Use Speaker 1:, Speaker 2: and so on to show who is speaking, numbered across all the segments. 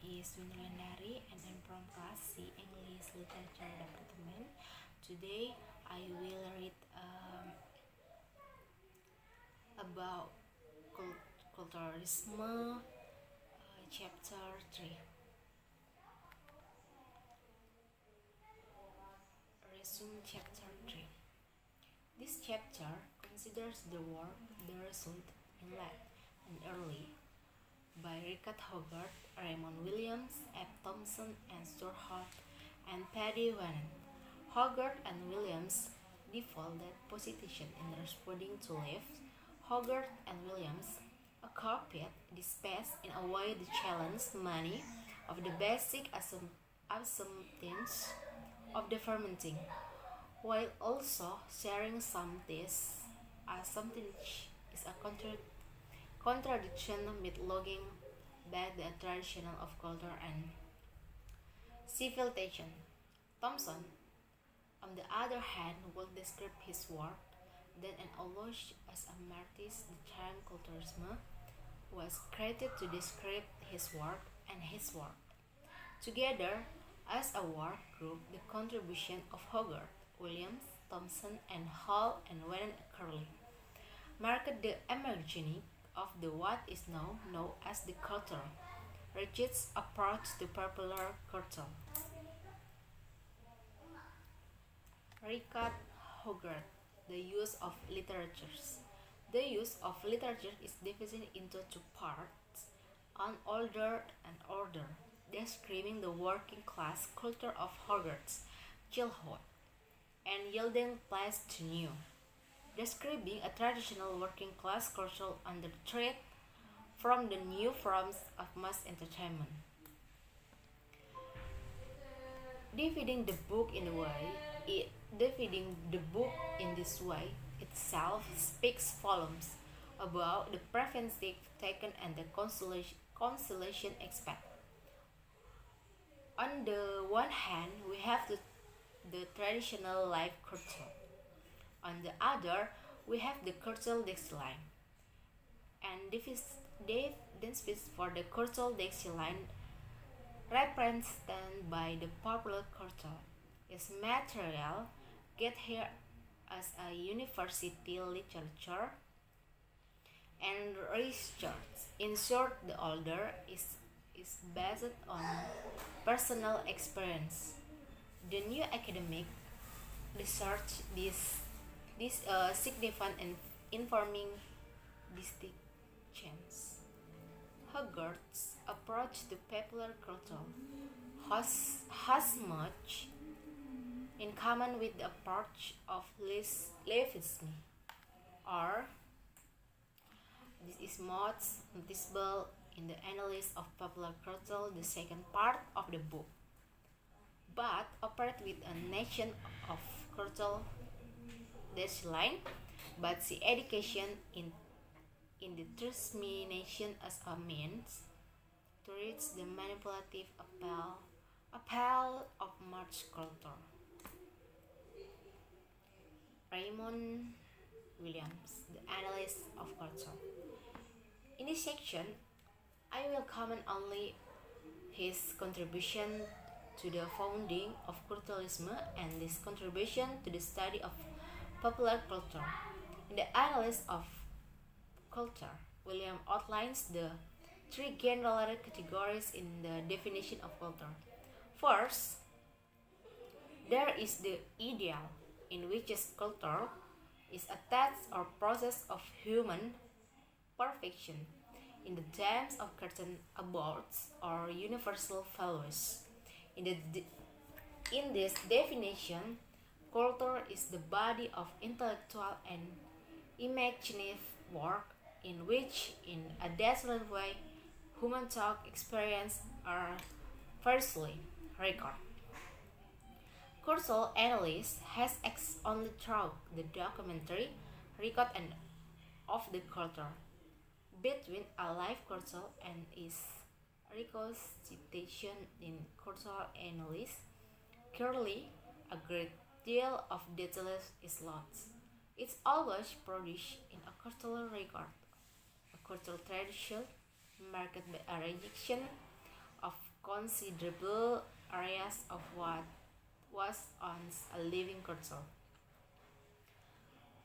Speaker 1: is Winlandari and I'm from class C English Literature Department. Today I will read about culturalism, chapter 3. Resume chapter 3. This chapter considers the work, the result in late and early by Richard Hogarth, Raymond Williams, F. Thompson, and Stuart Hall, and Paddy Wannon. Hogarth and Williams defaulted position in responding to Leaves. Hogarth and Williams occupied this space in a way that challenged many of the basic assumptions of the fermenting, while also sharing some this assumption is a contradiction with logging back the tradition of culture and civilization. Thompson, on the other hand, will describe his work that an alleged as a martyrs the term culturalism was created to describe his work and his work. Together, as a work group, the contribution of Hogarth, Williams, Thompson, and Hall and Wannon Curley marked the emergence of the what is now known as the culture, Richard's approach to popular culture. Richard Hogarth, the use of literatures. The use of literature is divided into two parts, unordered and order, describing the working class culture of Hogarth's childhood and yielding place to new, describing a traditional working class culture under threat from the new forms of mass entertainment. Dividing the book in this way itself speaks volumes about the preventive taken and the consolation expect. On the one hand, we have the traditional life culture. On the other, we have the cultural decline. And this for the cultural decline represented by the popular culture is material get here as a university literature and research. In short, the older is based on personal experience. The new academic research this significant and informing distinctions. Hogarth's approach to popular culture has much in common with the approach of Leibniz, or this is most noticeable in the analysis of popular culture, the second part of the book, but operate with a nation of cultural decline, but see education in the transmission as a means to reach the manipulative appeal of mass culture. Raymond Williams, the analyst of culture. In this section, I will comment only his contribution to the founding of culturalism and his contribution to the study of popular culture. In the analysis of culture, William outlines the three general categories in the definition of culture. First, there is the ideal, in which culture is a task or process of human perfection in the terms of certain abodes or universal values. In this definition, culture is the body of intellectual and imaginative work in which, in a desolate way, human thought experience are firstly recorded. Cultural analysis has only through the documentary record and of the culture between a live culture and its reconstitution in cultural analysis. Clearly, a great deal of detail is lost. It's always produced in a cultural record, a cultural tradition marked by a rejection of considerable areas of what was once a living culture.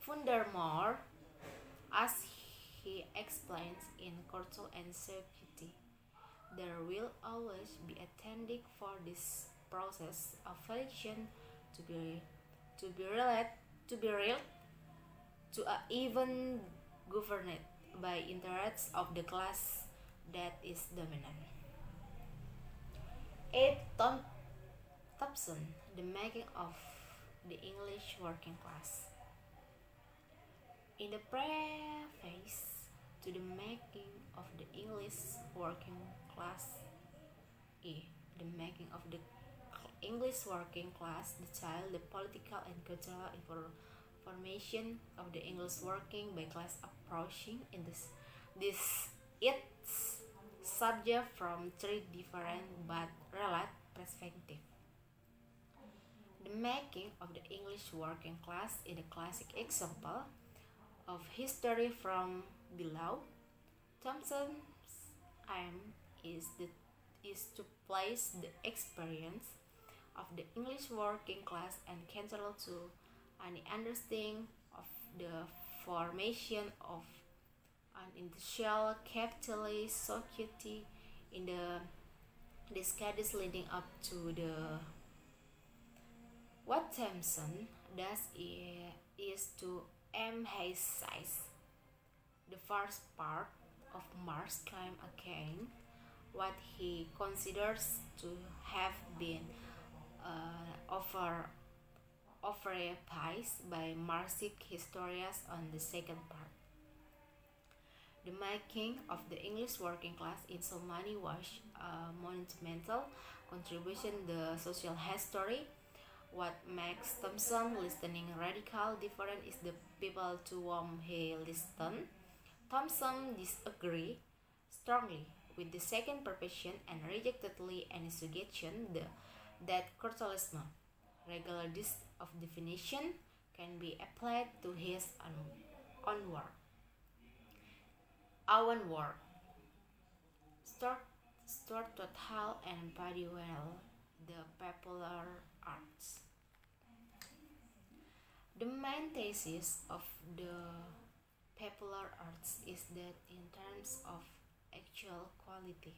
Speaker 1: Furthermore, as he explains in Culture and Society, there will always be a tendency for this process of selection to be to be related to be real to a even governed by interests of the class that is dominant. 8. Thompson, the making of the English working class. In the preface to the making of the English working class, the making of the English working class, the child, the political and cultural formation of the English working by class approaching in this its subject from three different but related perspectives. The making of the English working class is a classic example of history from below. Thompson's aim is to place the experience of the English working class and cater to an understanding of the formation of an industrial capitalist society in the decades leading up to the what Thompson does is to emphasize the first part of Marx's claim against what he considers to have been overemphasized by Marxist historians on the second part. The making of the English working class in so many was a monumental contribution to the social history. What makes Thompson listening radical different is the people to whom he listened. Thompson disagreed strongly with the second proposition and rejectedly any suggestion that culturalism, regardless of definition, can be applied to his own work. Own work. Stuart Total and Paddy Well, the popular arts. The main thesis of the popular arts is that in terms of actual quality,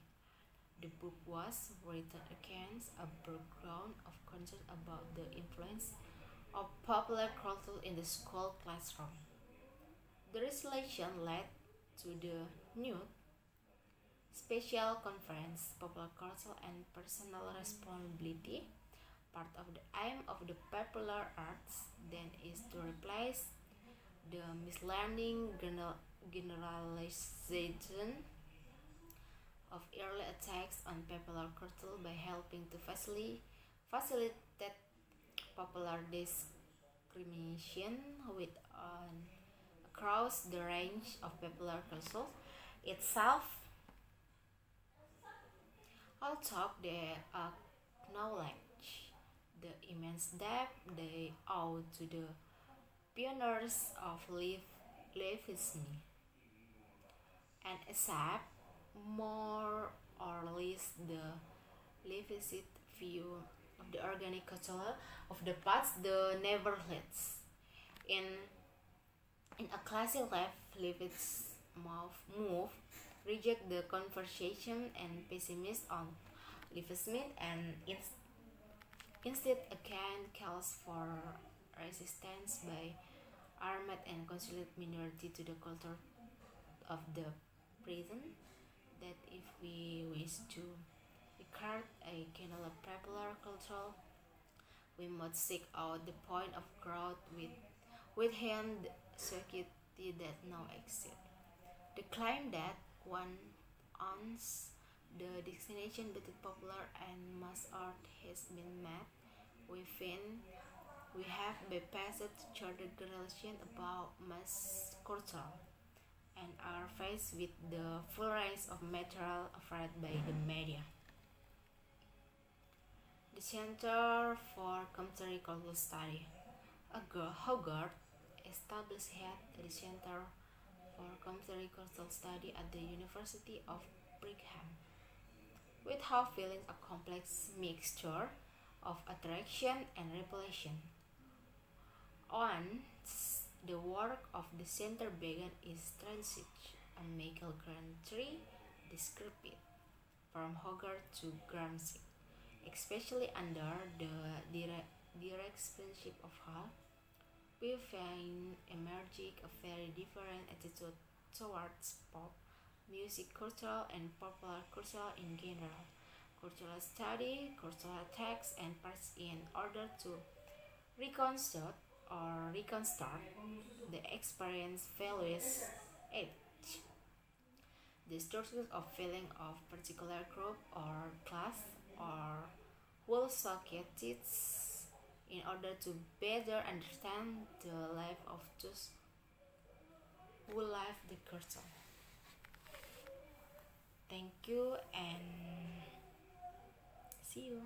Speaker 1: the book was written against a background of concern about the influence of popular culture in the school classroom. The resolution led to the new Special Conference, Popular Culture and Personal Responsibility. Part of the aim of the popular arts then is to replace the misleading generalization of early attacks on popular culture by helping to facilitate popular discrimination with across the range of popular culture itself. Although they acknowledge the immense debt they owe to the pioneers of Leibniz and accept more or less the Leibniz view of the organic culture of the past, the nevertheless. In a classic left, Leibniz move reject the conversation and pessimist on Leibniz and instead again calls for resistance by armed and consular minority to the culture of the present. That if we wish to regard a kind of popular culture, we must seek out the point of growth within the society that now exists. The claim that once the distinction between popular and mass art has been met, we have bypassed the generalization about mass culture and are faced with the full range of material offered by the media. The Center for Contemporary Cultural Study, Hogarth, established the Center for Contemporary Cultural Study at the University of Brigham, with how feelings a complex mixture of attraction and repulsion. Once the work of the center began its transit, a Michael Grantree described it from Hogarth to Gramsci, especially under the directorship of Hall. We find emerging a very different attitude towards pop music, cultural and popular culture in general. Cultural study, cultural texts, and parts in order to reconstruct the experience values age. The structures of feeling of particular group or class or whole societies in order to better understand the life of those who live the culture. Thank you and see you.